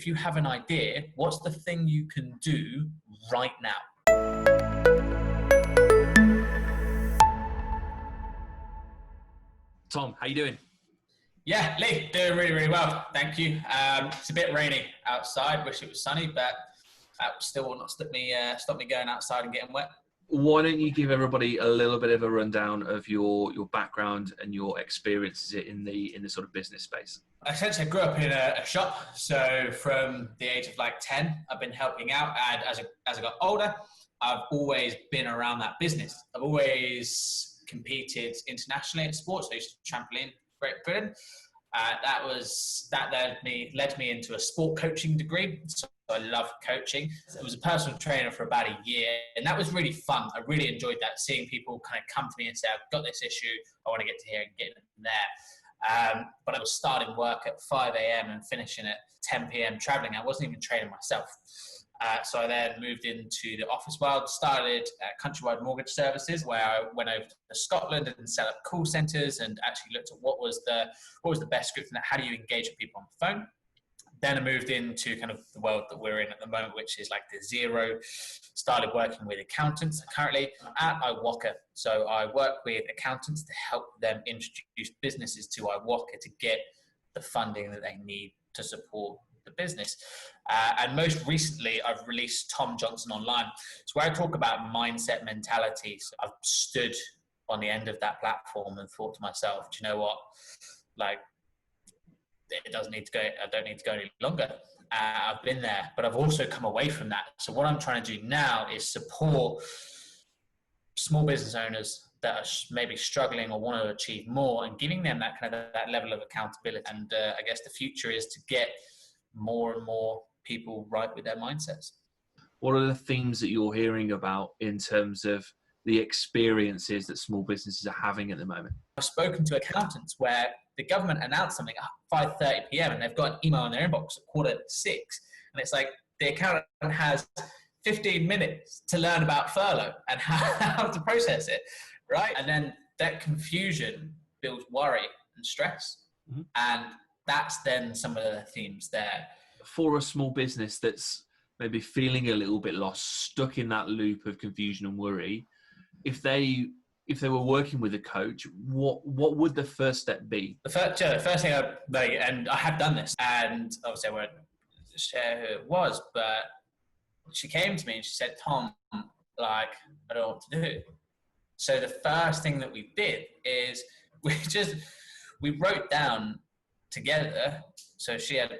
if you have an idea, what's the thing you can do right now? Tom, how you doing? Yeah, Lee, doing really, really well. Thank you. It's a bit rainy outside. Wish it was sunny, but that still will not stop me going outside and getting wet. Why don't you give everybody a little bit of a rundown of your background and your experiences in the sort of business space? Essentially, I grew up in a shop. So from the age of like 10, I've been helping out. And as I got older, I've always been around that business. I've always competed internationally in sports. I used to trampoline, Great Britain. That led me into a sport coaching degree. So I love coaching. I was a personal trainer for about a year, and that was really fun. I really enjoyed that, seeing people kind of come to me and say, I've got this issue, I want to get to here and get in there. But I was starting work at 5 a.m. and finishing at 10 p.m. traveling. I wasn't even training myself. So I then moved into the office world, started at Countrywide Mortgage Services, where I went over to Scotland and set up call centers and actually looked at what was the best script and how do you engage with people on the phone. Then I moved into kind of the world that we're in at the moment, which is like the zero. Started working with accountants. Currently at iWalker. So I work with accountants to help them introduce businesses to iWalker to get the funding that they need to support the business. And most recently, I've released Tom Johnson Online. It's where I talk about mindset mentality. So I've stood on the end of that platform and thought to myself, do you know what? Like, it doesn't need to go. I don't need to go any longer. I've been there, but I've also come away from that. So what I'm trying to do now is support small business owners that are maybe struggling or want to achieve more, and giving them that kind of that level of accountability. And I guess the future is to get more and more people right with their mindsets. What are the themes that you're hearing about in terms of the experiences that small businesses are having at the moment? I've spoken to accountants where the government announced something at 5:30 p.m. and they've got an email in their inbox at 5:45, and it's like the accountant has 15 minutes to learn about furlough and how to process it, right? And then that confusion builds worry and stress. Mm-hmm. And that's then some of the themes there. For a small business that's maybe feeling a little bit lost, stuck in that loop of confusion and worry, if they were working with a coach, what would the first step be? The first thing and I have done this, and obviously I won't share who it was, but she came to me and she said, Tom, like, I don't know what to do. So the first thing that we did is we wrote down together. So she had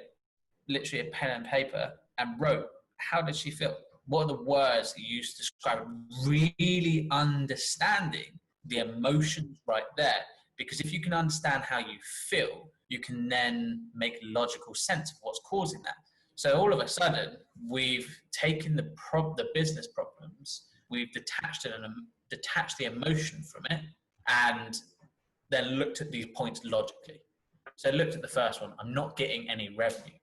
literally a pen and paper and wrote, how did she feel? What are the words you used to describe it? Really understanding the emotions right there. Because if you can understand how you feel, you can then make logical sense of what's causing that. So all of a sudden, we've taken the business problems, we've detached it and detached the emotion from it, and then looked at these points logically. So I looked at the first one, I'm not getting any revenue.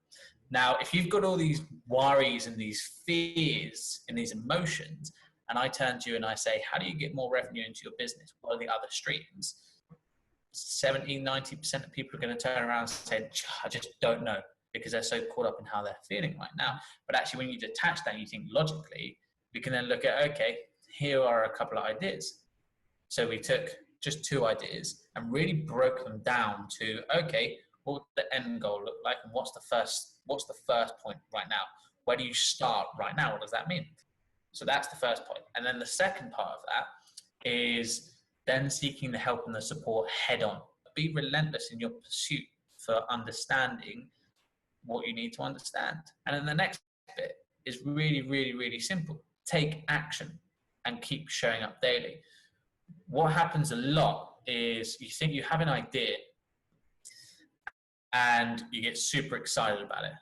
Now, if you've got all these worries and these fears and these emotions, and I turn to you and I say, how do you get more revenue into your business? What are the other streams? 70-90% of people are going to turn around and say, I just don't know, because they're so caught up in how they're feeling right now. But actually, when you detach that, you think logically, we can then look at, okay, here are a couple of ideas. So we took just 2 ideas and really broke them down to, okay, what would the end goal look like? And what's the first point right now? Where do you start right now? What does that mean? So that's the first point. And then the second part of that is then seeking the help and the support head on. Be relentless in your pursuit for understanding what you need to understand. And then the next bit is really, really, really simple. Take action and keep showing up daily. What happens a lot is you think you have an idea and you get super excited about it.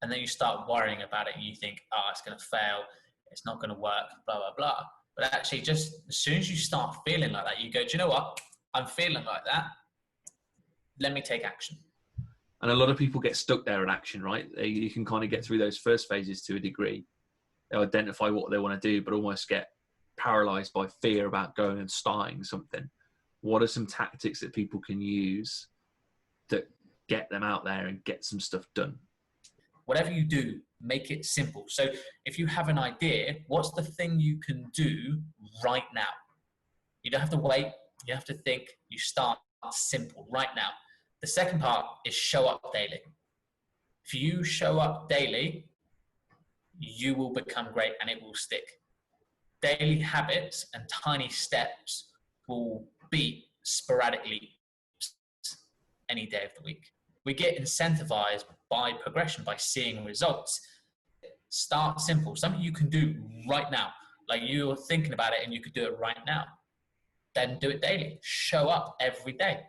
And then you start worrying about it and you think, oh, it's going to fail. It's not going to work, blah, blah, blah. But actually, just as soon as you start feeling like that, you go, do you know what? I'm feeling like that. Let me take action. And a lot of people get stuck there in action, right? You can kind of get through those first phases to a degree. They identify what they want to do, but almost get paralyzed by fear about going and starting something. What are some tactics that people can use that get them out there and get some stuff done? whatever you do, make it simple. So if you have an idea, what's the thing you can do right now? You don't have to wait. You have to think. You start simple right now. The second part is show up daily. If you show up daily, you will become great and it will stick. Daily habits and tiny steps will beat sporadically any day of the week. We get incentivized by progression, by seeing results. Start simple, something you can do right now. Like you're thinking about it and you could do it right now. Then do it daily. Show up every day.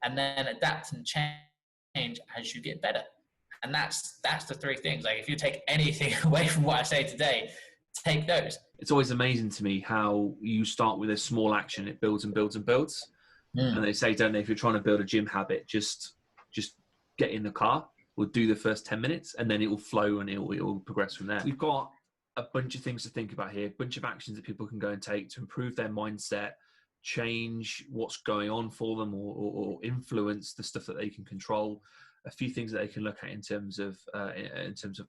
And then adapt and change as you get better. And that's the three things. Like if you take anything away from what I say today, take those. It's always amazing to me how you start with a small action, it builds and builds and builds. And they say, don't they, if you're trying to build a gym habit, just get in the car, or do the first 10 minutes, and then it will flow and it will progress from there. We've got a bunch of things to think about here, a bunch of actions that people can go and take to improve their mindset, change what's going on for them, or influence the stuff that they can control. A few things that they can look at in terms of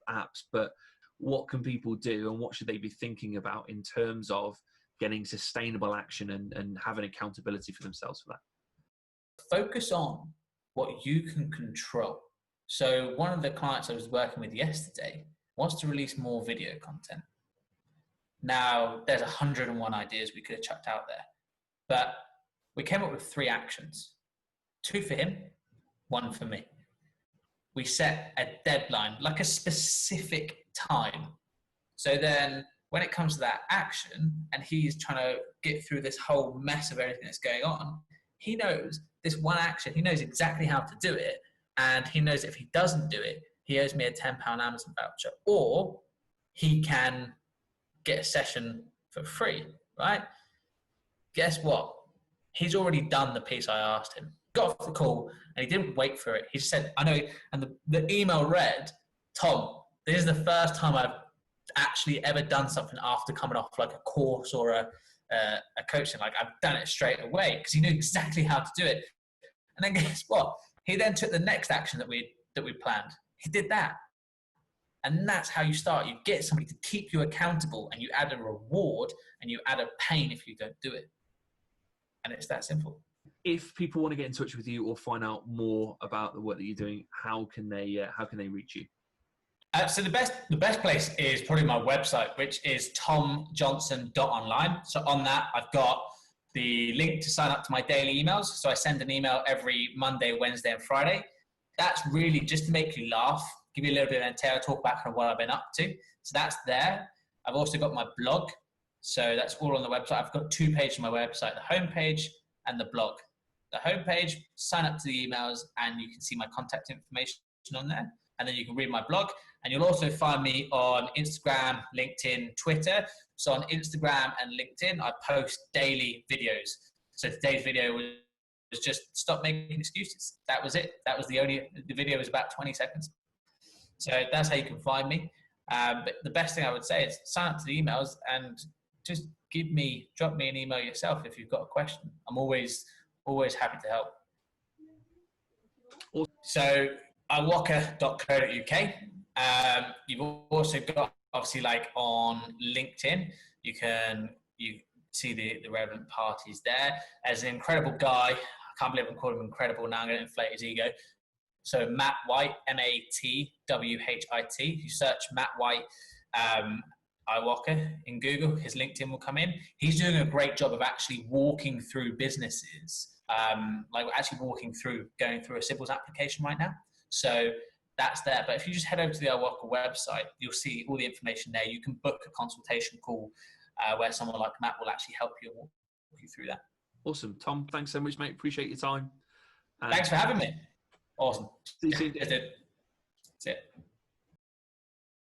apps, but what can people do and what should they be thinking about in terms of getting sustainable action and having accountability for themselves for that? Focus on what you can control. So one of the clients I was working with yesterday wants to release more video content. Now, there's 101 ideas we could have chucked out there, but we came up with 3 actions. 2 for him, 1 for me. We set a deadline, like a specific time. So then when it comes to that action and he's trying to get through this whole mess of everything that's going on, he knows this one action, he knows exactly how to do it. And he knows if he doesn't do it, he owes me a £10 Amazon voucher, or he can get a session for free, right? Guess what? He's already done the piece I asked him. Got off the call and he didn't wait for it. He just said, I know. And the email read, Tom, this is the first time I've actually ever done something after coming off like a course or a coaching. Like I've done it straight away because he knew exactly how to do it. And then guess what? He then took the next action that we planned. He did that. And that's how you start. You get somebody to keep you accountable and you add a reward and you add a pain if you don't do it. And it's that simple. If people want to get in touch with you or find out more about the work that you're doing, how can they reach you? So the best place is probably my website, which is tomjohnson.online. So on that, I've got the link to sign up to my daily emails. So I send an email every Monday, Wednesday, and Friday. That's really just to make you laugh, give you a little bit of a tale, talk back on what I've been up to. So that's there. I've also got my blog. So that's all on the website. I've got 2 pages on my website, the homepage and the blog. The homepage, sign up to the emails and you can see my contact information on there. And then you can read my blog. And you'll also find me on Instagram, LinkedIn, Twitter. So on Instagram and LinkedIn, I post daily videos. So today's video was just stop making excuses. That was it. That was the video was about 20 seconds. So that's how you can find me. But the best thing I would say is sign up to the emails and just drop me an email yourself if you've got a question. I'm always happy to help. So iwalker.co.uk. You've also got, obviously, like on LinkedIn, you see the relevant parties there. As an incredible guy, I can't believe I'm calling him incredible now, I'm going to inflate his ego. So Matt White, MATWHIT. You search Matt White iWalker in Google, his LinkedIn will come in. He's doing a great job of actually walking through businesses, like actually going through a civils application right now. So that's there. But if you just head over to the iWalker website, you'll see all the information there. You can book a consultation call where someone like Matt will actually help you and walk you through that. Awesome. Tom, thanks so much, mate. Appreciate your time. Thanks for having me. Awesome. See you soon. That's it.